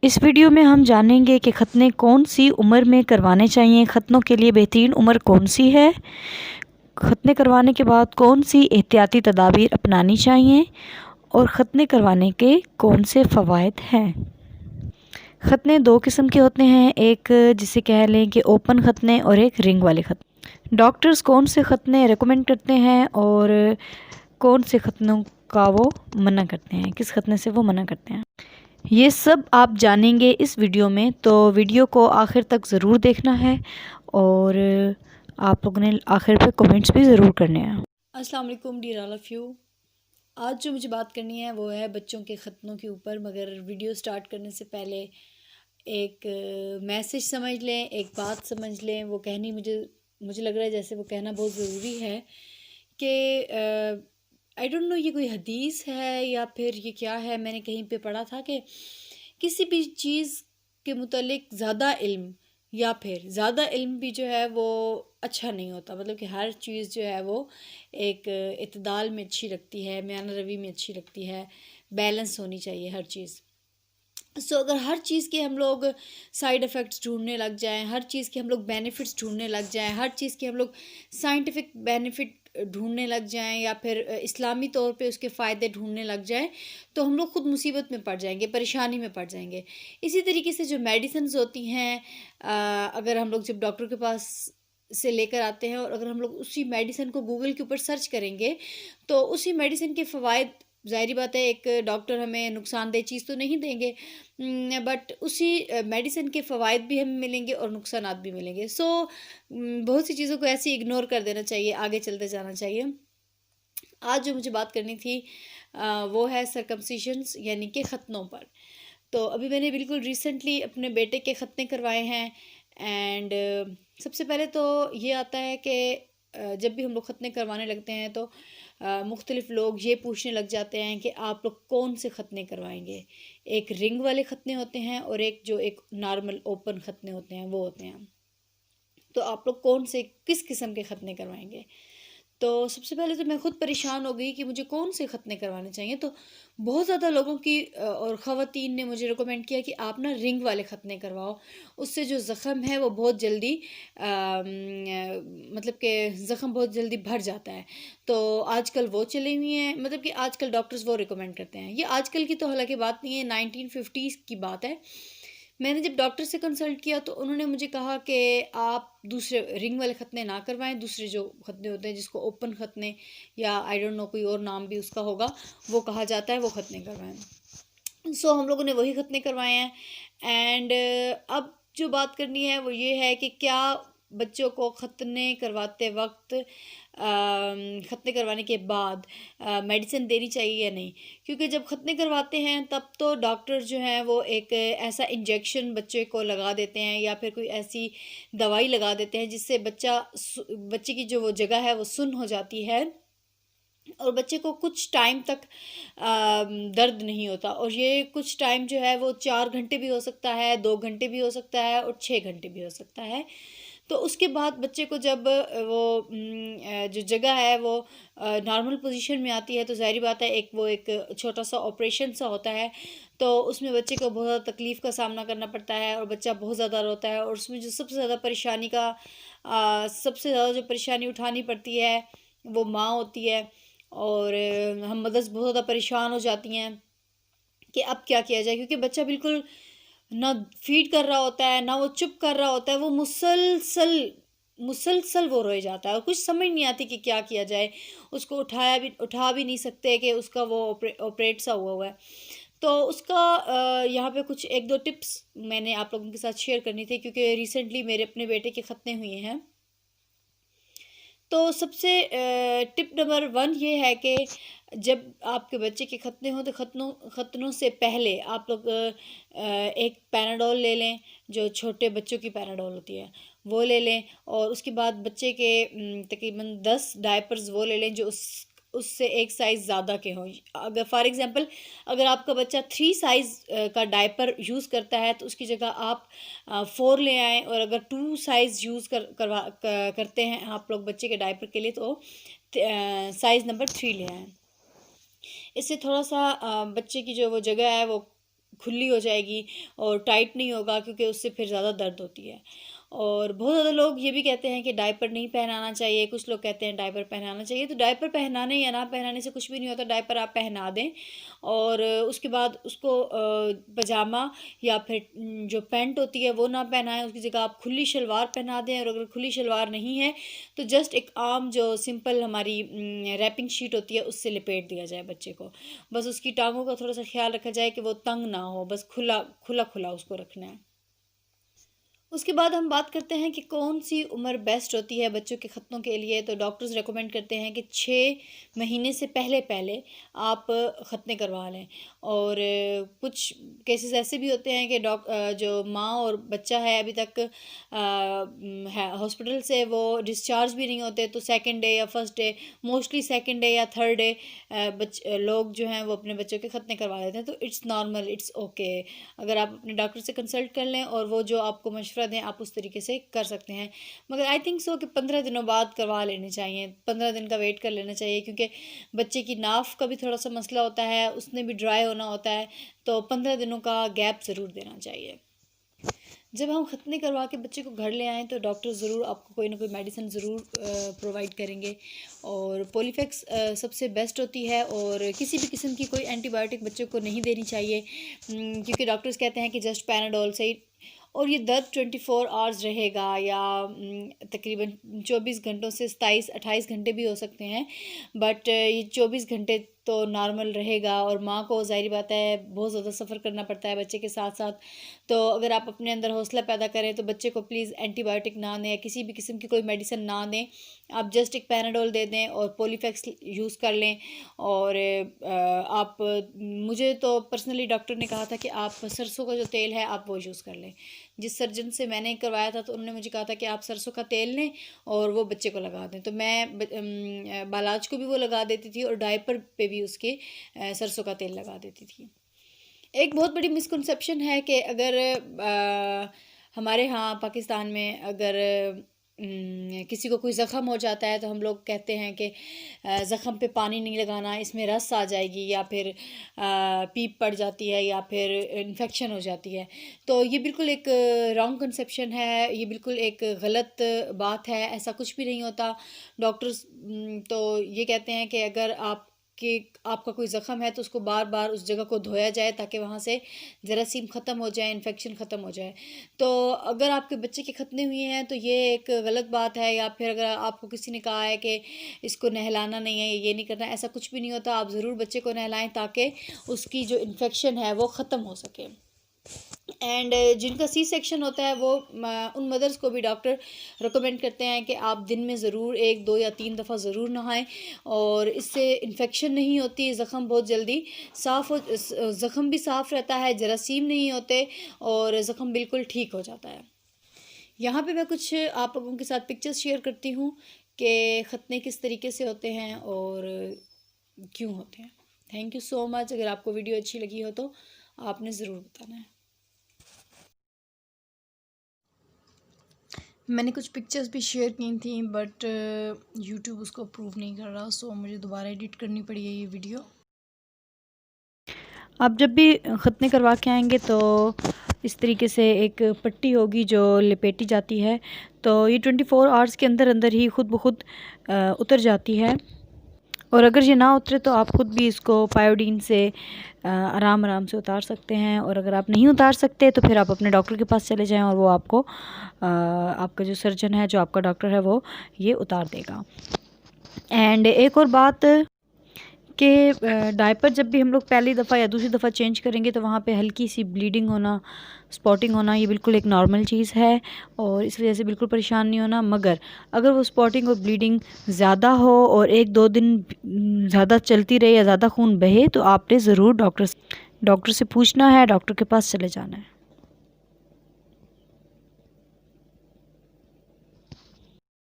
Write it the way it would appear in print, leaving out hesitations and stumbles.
इस वीडियो में हम जानेंगे कि खतने कौन सी उम्र में करवाने चाहिए, खतनों के लिए बेहतरीन उम्र कौन सी है, खतने करवाने के बाद कौन सी एहतियाती तदाबीर अपनानी चाहिए और ख़तने करवाने के कौन से फ़वाइद हैं। खतने दो किस्म के होते हैं, एक जिसे कह लें कि ओपन खतने और एक रिंग वाले खतने। डॉक्टर्स कौन से खतने रेकमेंड करते हैं और कौन से खतनों का वो मना करते हैं, किस खतने से वो मना करते हैं, ये सब आप जानेंगे इस वीडियो में। तो वीडियो को आखिर तक ज़रूर देखना है और आप लोगों ने आखिर पे कमेंट्स भी ज़रूर करने हैं। अस्सलाम वालेकुम डियर ऑल ऑफ़ यू। आज जो मुझे बात करनी है वो है बच्चों के ख़तनों के ऊपर। मगर वीडियो स्टार्ट करने से पहले एक मैसेज समझ लें, एक बात समझ लें। वो कहनी मुझे लग रहा है जैसे वो कहना बहुत ज़रूरी है कि आई डोंट नो ये कोई हदीस है या फिर ये क्या है। मैंने कहीं पे पढ़ा था कि किसी भी चीज़ के मुतालिक ज़्यादा इल्म या फिर ज़्यादा इल्म भी जो है वो अच्छा नहीं होता। मतलब कि हर चीज़ जो है वो एक इत्दाल में अच्छी लगती है, म्यान रवी में अच्छी लगती है, बैलेंस होनी चाहिए हर चीज़। अगर हर चीज़ के हम लोग साइड इफ़ेक्ट्स ढूंढने लग जाएं, हर चीज़ के हम लोग बेनिफिट्स ढूंढने लग जाएं, हर चीज़ के हम लोग साइंटिफिक बेनिफिट ढूंढने लग जाएं या फिर इस्लामी तौर पे उसके फ़ायदे ढूंढने लग जाएं, तो हम लोग ख़ुद मुसीबत में पड़ जाएंगे, परेशानी में पड़ जाएंगे। इसी तरीके से जो मेडिसिन्स होती हैं, अगर हम लोग जब डॉक्टर के पास से लेकर आते हैं और अगर हम लोग उसी मेडिसिन को गूगल के ऊपर सर्च करेंगे तो उसी मेडिसिन के फ़वाइद, ज़ाहिर बात है एक डॉक्टर हमें नुकसानदेह चीज़ तो नहीं देंगे, बट उसी मेडिसिन के फ़वाइद भी हमें मिलेंगे और नुकसानात भी मिलेंगे। बहुत सी चीज़ों को ऐसे ही इग्नोर कर देना चाहिए, आगे चलते जाना चाहिए। आज जो मुझे बात करनी थी वो है सर्कमसिशंस यानी कि ख़तनों पर। तो अभी मैंने बिल्कुल रिसेंटली अपने बेटे के ख़तने करवाए हैं एंड सबसे पहले तो ये आता है कि जब भी हम लोग ख़तने करवाने लगते हैं तो मुख्तलिफ़ लोग ये पूछने लग जाते हैं कि आप लोग कौन से ख़तने करवाएंगे। एक रिंग वाले ख़तने होते हैं और एक नॉर्मल ओपन ख़तने होते हैं, वो होते हैं। तो आप लोग कौन से किस किस्म के ख़तने करवाएंगे। तो सबसे पहले तो मैं ख़ुद परेशान हो गई कि मुझे कौन से ख़तने करवाने चाहिए। तो बहुत ज़्यादा लोगों की और ख़वातीन ने मुझे रिकमेंड किया कि आप ना रिंग वाले ख़तने करवाओ, उससे जो ज़ख़म है वो बहुत जल्दी मतलब कि ज़ख़म बहुत जल्दी भर जाता है। तो आजकल वो चली हुई हैं, मतलब कि आजकल डॉक्टर्स वो रिकमेंड करते हैं। ये आजकल की तो हालांकि बात नहीं है, 1950s की बात है। मैंने जब डॉक्टर से कंसल्ट किया तो उन्होंने मुझे कहा कि आप दूसरे रिंग वाले ख़तने ना करवाएं, दूसरे जो ख़तने होते हैं जिसको ओपन ख़तने या आई डोंट नो कोई और नाम भी उसका होगा वो कहा जाता है, वो ख़तने करवाएं। हम लोगों ने वही ख़तने करवाए हैं एंड अब जो बात करनी है वो ये है कि क्या बच्चों को ख़तने करवाते वक्त ख़तने करवाने के बाद मेडिसिन देनी चाहिए या नहीं। क्योंकि जब ख़तने करवाते हैं तब तो डॉक्टर जो हैं वो एक ऐसा इंजेक्शन बच्चे को लगा देते हैं या फिर कोई ऐसी दवाई लगा देते हैं जिससे बच्चे की जो वो जगह है वो सुन्न हो जाती है और बच्चे को कुछ टाइम तक दर्द नहीं होता। और ये कुछ टाइम जो है वो 4 घंटे भी हो सकता है, 2 घंटे भी हो सकता है और 6 घंटे भी हो सकता है। तो उसके बाद बच्चे को जब जो जगह है वो नॉर्मल पोजीशन में आती है तो ज़ाहिर बात है एक छोटा सा ऑपरेशन सा होता है। तो उसमें बच्चे को बहुत ज़्यादा तकलीफ़ का सामना करना पड़ता है और बच्चा बहुत ज़्यादा रोता है और उसमें जो सबसे ज़्यादा सबसे ज़्यादा जो परेशानी उठानी पड़ती है वो माँ होती है। और हम मदर्स बहुत ज़्यादा परेशान हो जाती हैं कि अब क्या किया जाए, क्योंकि बच्चा बिल्कुल ना फीड कर रहा होता है, ना वो चुप कर रहा होता है, वो मुसलसल वो रोए जाता है और कुछ समझ नहीं आती कि क्या किया जाए। उसको उठा भी नहीं सकते कि उसका वो ऑपरेट सा हुआ है। तो उसका यहाँ पे कुछ 1-2 टिप्स मैंने आप लोगों के साथ शेयर करनी थी क्योंकि रिसेंटली मेरे अपने बेटे के ख़तने हुए हैं। तो सबसे टिप नंबर 1 ये है कि जब आपके बच्चे के ख़तने हों तो ख़तनों से पहले आप लोग एक पैनाडोल ले लें, जो छोटे बच्चों की पैनाडोल होती है वो ले लें। और उसके बाद बच्चे के तकरीबन 10 डायपर्स वो ले लें जो उससे एक साइज़ ज़्यादा के हों। अगर फॉर एग्ज़ाम्पल अगर आपका बच्चा 3 साइज़ का डायपर यूज़ करता है तो उसकी जगह आप 4 ले आएँ। और अगर 2 साइज़ यूज़ करते हैं आप लोग बच्चे के डायपर के लिए तो साइज़ नंबर 3 ले आएँ। इससे थोड़ा सा बच्चे की जो वो जगह है वो खुली हो जाएगी और टाइट नहीं होगा, क्योंकि उससे फिर ज़्यादा दर्द होती है। और बहुत ज़्यादा लोग ये भी कहते हैं कि डायपर नहीं पहनाना चाहिए, कुछ लोग कहते हैं डायपर पहनाना चाहिए। तो डायपर पहनाने या ना पहनाने से कुछ भी नहीं होता। डायपर आप पहना दें और उसके बाद उसको पजामा या फिर जो पैंट होती है वो ना पहनाएं, उसकी जगह आप खुली शलवार पहना दें। और अगर खुली शलवार नहीं है तो जस्ट एक आम जो सिंपल हमारी रैपिंग शीट होती है उससे लपेट दिया जाए बच्चे को। बस उसकी टांगों का थोड़ा सा ख्याल रखा जाए कि वो तंग ना हो, बस खुला खुला खुला उसको रखना है। उसके बाद हम बात करते हैं कि कौन सी उम्र बेस्ट होती है बच्चों के खतनों के लिए। तो डॉक्टर्स रेकमेंड करते हैं कि 6 महीने से पहले पहले आप खतने करवा लें। और कुछ केसेस ऐसे भी होते हैं कि जो माँ और बच्चा है अभी तक हॉस्पिटल से वो डिस्चार्ज भी नहीं होते, तो सेकंड डे या first day, mostly second day या थर्ड डे लोग जो हैं वो अपने बच्चों के खतने करवा देते हैं। तो इट्स नॉर्मल, इट्स ओके। अगर आप अपने डॉक्टर से कंसल्ट कर लें और वो जो आपको मशवरा दें आप उस तरीके से कर सकते हैं। मगर आई थिंक सो कि 15 दिनों बाद करवा लेने चाहिए, 15 दिन का वेट कर लेना चाहिए, क्योंकि बच्चे की नाफ का भी थोड़ा सा मसला होता है, उसने भी ड्राई होना होता है। तो 15 दिनों का गैप ज़रूर देना चाहिए। जब हम खतने करवा के बच्चे को घर ले आएँ तो डॉक्टर ज़रूर आपको कोई ना कोई मेडिसिन ज़रूर प्रोवाइड करेंगे। और पॉलीफैक्स सबसे बेस्ट होती है, और किसी भी किस्म की कोई एंटीबायोटिक बच्चों को नहीं देनी चाहिए, क्योंकि डॉक्टर्स कहते हैं कि जस्ट पैनाडोल से ही। और ये दर्द 24 आवर्स रहेगा या तकरीबन 24 घंटों से 27-28 घंटे भी हो सकते हैं। बट ये 24 घंटे तो नॉर्मल रहेगा। और माँ को ज़ाहिर बात है बहुत ज़्यादा सफ़र करना पड़ता है बच्चे के साथ साथ। तो अगर आप अपने अंदर हौसला पैदा करें तो बच्चे को प्लीज़ एंटीबायोटिक ना दें, किसी भी किस्म की कोई मेडिसिन ना दें। आप जस्ट एक पैनाडोल दे दें और पॉलीफैक्स यूज़ कर लें। और आप मुझे तो पर्सनली डॉक्टर ने कहा था कि आप सरसों का जो तेल है आप वो यूज़ कर लें। जिस सर्जन से मैंने करवाया था तो उन्होंने मुझे कहा था कि आप सरसों का तेल लें और वो बच्चे को लगा दें। तो मैं बालाज को भी वो लगा देती थी और डायपर पे भी उसके सरसों का तेल लगा देती थी। एक बहुत बड़ी मिसकंसेप्शन है कि अगर हमारे यहाँ पाकिस्तान में अगर किसी को कोई ज़ख़म हो जाता है तो हम लोग कहते हैं कि ज़ख़म पे पानी नहीं लगाना, इसमें रस आ जाएगी या फिर पीप पड़ जाती है या फिर इन्फेक्शन हो जाती है। तो ये बिल्कुल एक रॉन्ग कंसेप्शन है, ये बिल्कुल एक गलत बात है, ऐसा कुछ भी नहीं होता। डॉक्टर्स तो ये कहते हैं कि अगर आपका कोई ज़ख़म है तो उसको बार बार उस जगह को धोया जाए ताकि वहाँ से जरासीम ख़त्म हो जाए, इन्फेक्शन ख़त्म हो जाए। तो अगर आपके बच्चे के खतने हुए हैं तो ये एक गलत बात है। या फिर अगर आपको किसी ने कहा है कि इसको नहलाना नहीं है, ये नहीं करना, ऐसा कुछ भी नहीं होता। आप ज़रूर बच्चे को नहलाएं ताकि उसकी जो इन्फेक्शन है वो ख़त्म हो सके। एंड जिनका सी सेक्शन होता है वो उन मदर्स को भी डॉक्टर रिकमेंड करते हैं कि आप दिन में ज़रूर 1, 2 या 3 दफ़ा ज़रूर नहाएं। और इससे इन्फेक्शन नहीं होती, ज़ख़म बहुत जल्दी साफ़ हो, ज़ख़म भी साफ़ रहता है, जरासीम नहीं होते और ज़ख़म बिल्कुल ठीक हो जाता है। यहाँ पे मैं कुछ आप लोगों के साथ पिक्चर्स शेयर करती हूँ कि खतने किस तरीके से होते हैं और क्यों होते हैं। Thank you so much. अगर आपको वीडियो अच्छी लगी हो तो आपने ज़रूर बताना है। मैंने कुछ पिक्चर्स भी शेयर की थी बट यूट्यूब उसको अप्रूव नहीं कर रहा, सो मुझे दोबारा एडिट करनी पड़ी है ये वीडियो। आप जब भी खतने करवा के आएंगे तो इस तरीके से एक पट्टी होगी जो लपेटी जाती है, तो ये 24 आवर्स के अंदर अंदर ही खुद ब खुद उतर जाती है। और अगर ये ना उतरे तो आप ख़ुद भी इसको पायोडीन से आराम आराम से उतार सकते हैं। और अगर आप नहीं उतार सकते तो फिर आप अपने डॉक्टर के पास चले जाएं और वो आपको आपका जो सर्जन है, जो आपका डॉक्टर है, वो ये उतार देगा। एंड एक और बात कि डायपर जब भी हम लोग पहली दफ़ा या दूसरी दफ़ा चेंज करेंगे तो वहाँ पे हल्की सी ब्लीडिंग होना, स्पॉटिंग होना, ये बिल्कुल एक नॉर्मल चीज़ है और इस वजह से बिल्कुल परेशान नहीं होना। मगर अगर वो स्पॉटिंग और ब्लीडिंग ज़्यादा हो और 1-2 दिन ज़्यादा चलती रहे या ज़्यादा खून बहे तो आपने ज़रूर डॉक्टर से पूछना है, डॉक्टर के पास चले जाना है।